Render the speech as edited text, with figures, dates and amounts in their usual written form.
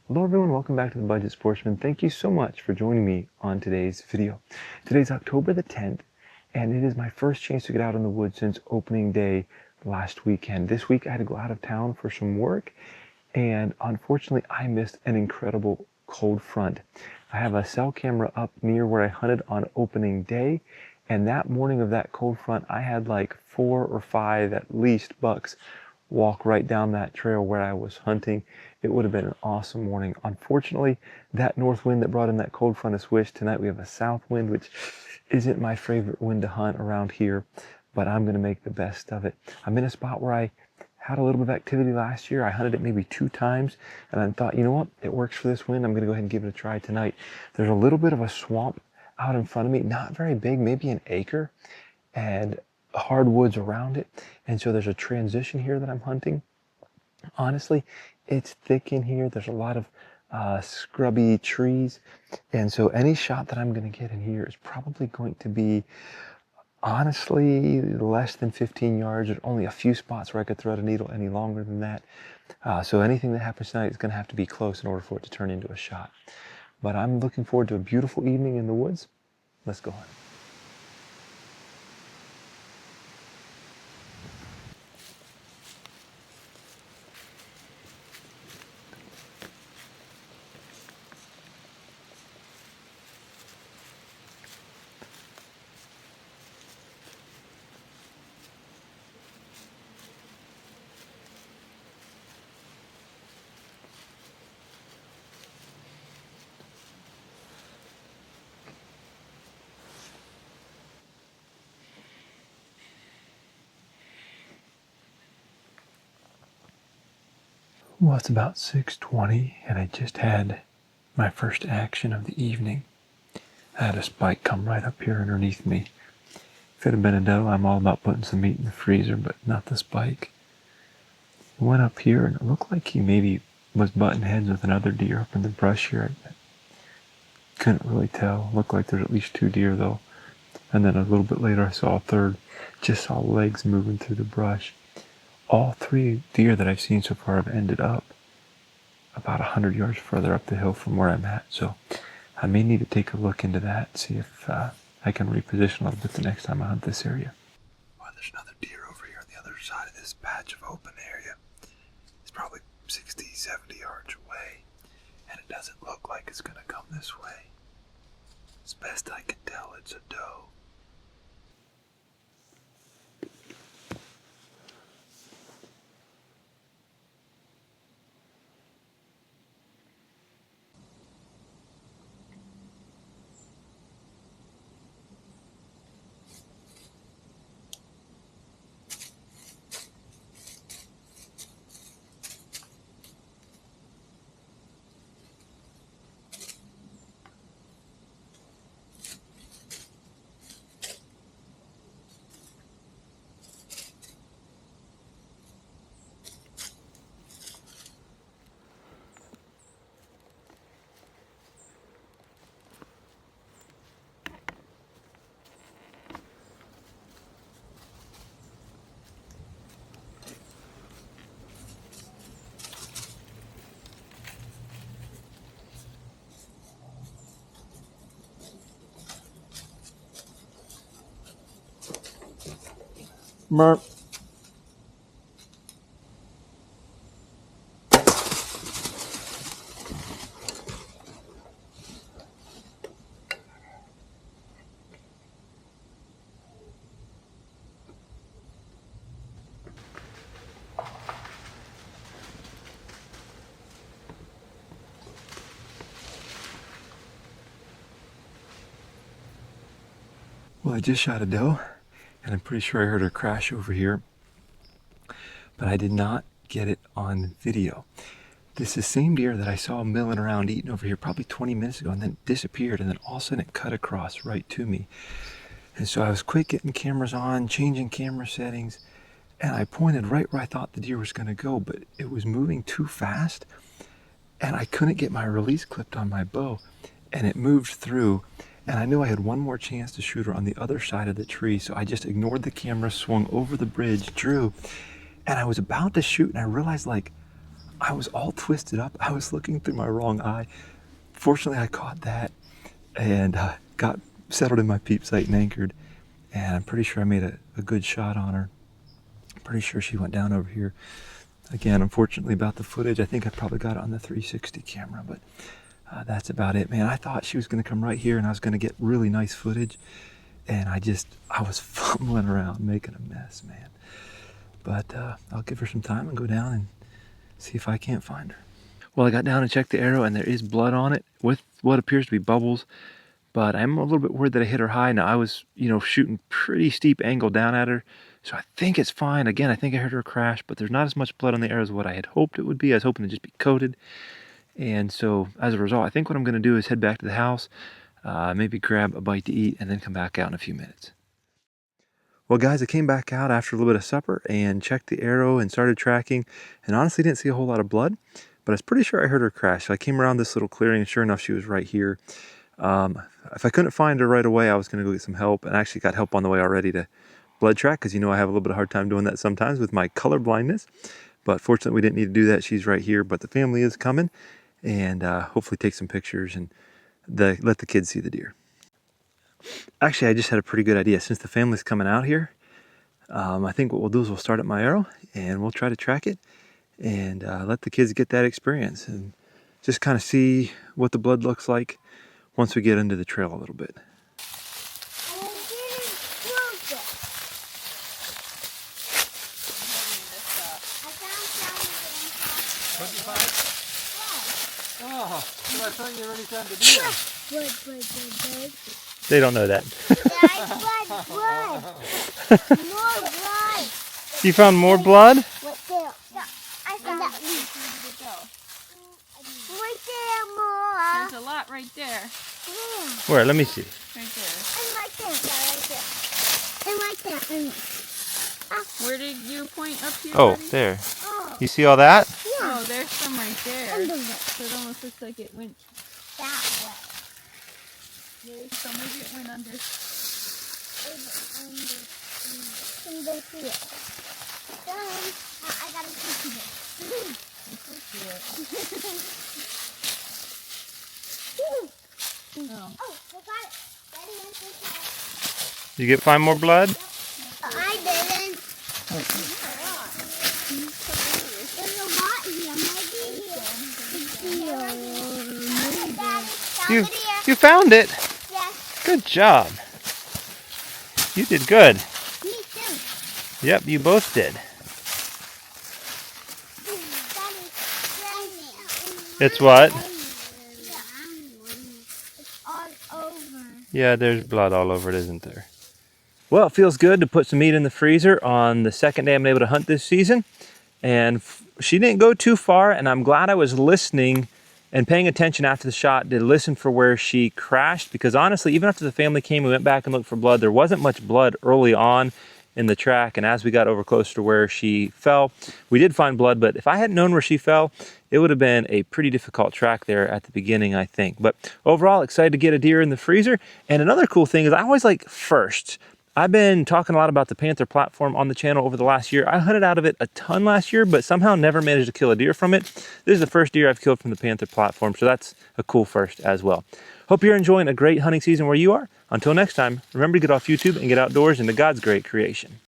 Hello everyone, welcome back to The Budget Sportsman. Thank you so much for joining me on today's video. Today's October the 10th, and it is my first chance to get out in the woods since opening day last weekend. This week I had to go out of town for some work, and unfortunately I missed an incredible cold front. I have a cell camera up near where I hunted on opening day, and that morning of that cold front I had like 4 or 5 at least bucks walk right down that trail where I was hunting. It would have been an awesome morning. Unfortunately, that north wind that brought in that cold front has switched. Tonight we have a south wind, which isn't my favorite wind to hunt around here, but I'm going to make the best of it. I'm in a spot where I had a little bit of activity last year. I hunted it maybe 2 times, and I thought, you know what, it works for this wind. I'm going to go ahead and give it a try tonight. There's a little bit of a swamp out in front of me, not very big, maybe an acre, and hardwoods around it, and so there's a transition here that I'm hunting. Honestly, it's thick in here. There's a lot of scrubby trees, and so any shot that I'm going to get in here is probably going to be honestly less than 15 yards. There's only a few spots where I could thread a needle any longer than that, so anything that happens tonight is going to have to be close in order for it to turn into a shot. But I'm looking forward to a beautiful evening in the woods. Let's go hunt. Well, it's about 6:20, and I just had my first action of the evening. I had a spike come right up here underneath me. If it had been a doe, I'm all about putting some meat in the freezer, but not the spike. He went up here, and it looked like he maybe was butting heads with another deer up in the brush here. I couldn't really tell. It looked like there's at least 2 deer, though. And then a little bit later, I saw a third. Just saw legs moving through the brush. All 3 deer that I've seen so far have ended up about 100 yards further up the hill from where I'm at. So I may need to take a look into that, see if I can reposition a little bit the next time I hunt this area. Well, there's another deer over here on the other side of this patch of open area. It's probably 60, 70 yards away, and it doesn't look like it's going to come this way. As best I can tell, it's a doe. Merp. Well, I just shot a doe, and I'm pretty sure I heard her crash over here, but I did not get it on video. This is the same deer that I saw milling around eating over here probably 20 minutes ago, and then disappeared, and then all of a sudden it cut across right to me. And so I was quick getting cameras on, changing camera settings, and I pointed right where I thought the deer was going to go, but it was moving too fast, and I couldn't get my release clipped on my bow, and it moved through, and I knew I had one more chance to shoot her on the other side of the tree, so I just ignored the camera, swung over the bridge, drew, and I was about to shoot, and I realized, like, I was all twisted up. I was looking through my wrong eye. Fortunately, I caught that and got settled in my peep sight and anchored. And I'm pretty sure I made a good shot on her. I'm pretty sure she went down over here. Again, unfortunately about the footage, I think I probably got it on the 360 camera, but that's about it, man. I thought she was going to come right here and I was going to get really nice footage. And I was fumbling around making a mess, man. But I'll give her some time and go down and see if I can't find her. Well, I got down and checked the arrow and there is blood on it with what appears to be bubbles. But I'm a little bit worried that I hit her high. Now I was, shooting pretty steep angle down at her. So I think it's fine. Again, I think I heard her crash, but there's not as much blood on the arrow as what I had hoped it would be. I was hoping to just be coated. And so as a result, I think what I'm going to do is head back to the house, maybe grab a bite to eat, and then come back out in a few minutes. Well, guys, I came back out after a little bit of supper and checked the arrow and started tracking, and honestly didn't see a whole lot of blood, but I was pretty sure I heard her crash. So I came around this little clearing, and sure enough, she was right here. If I couldn't find her right away, I was going to go get some help, and I actually got help on the way already to blood track, because I have a little bit of hard time doing that sometimes with my color blindness. But fortunately, we didn't need to do that. She's right here, but the family is coming, and hopefully take some pictures and let the kids see the deer. Actually, I just had a pretty good idea. Since the family's coming out here, I think what we'll do is we'll start at my arrow, and we'll try to track it, and let the kids get that experience, and just kind of see what the blood looks like once we get into the trail a little bit. Oh, so I thought you were already trying to do that. They don't know that. Blood. More blood. You found more blood? What there? Yeah, I found that. Right there, more. There's a lot right there. Yeah. Where? Let me see. Right there. And right there. And right there. And Where did you point up here? Oh, buddy? there. oh, You see all that? yeah. Oh, there's some right there. Under it. So it almost looks like it went That way. So maybe it went under. Under here. Done. I gotta take it. Oh. Oh, I got it. Daddy went this way. You find more blood? I didn't. There's a lot here. Maybe here. You found it. Yes. Good job. You did good. Me too. Yep, you both did. It's what? It's all over. Yeah, there's blood all over it, isn't there? Well, it feels good to put some meat in the freezer on the second day I'm able to hunt this season. And she didn't go too far, and I'm glad I was listening and paying attention after the shot to listen for where she crashed, because honestly, even after the family came, we went back and looked for blood. There wasn't much blood early on in the track, and as we got over closer to where she fell, we did find blood, but if I hadn't known where she fell, it would have been a pretty difficult track there at the beginning, I think. But overall, excited to get a deer in the freezer. And another cool thing is I always like first. I've been talking a lot about the Panther platform on the channel over the last year. I hunted out of it a ton last year, but somehow never managed to kill a deer from it. This is the first deer I've killed from the Panther platform, so that's a cool first as well. Hope you're enjoying a great hunting season where you are. Until next time, remember to get off YouTube and get outdoors into God's great creation.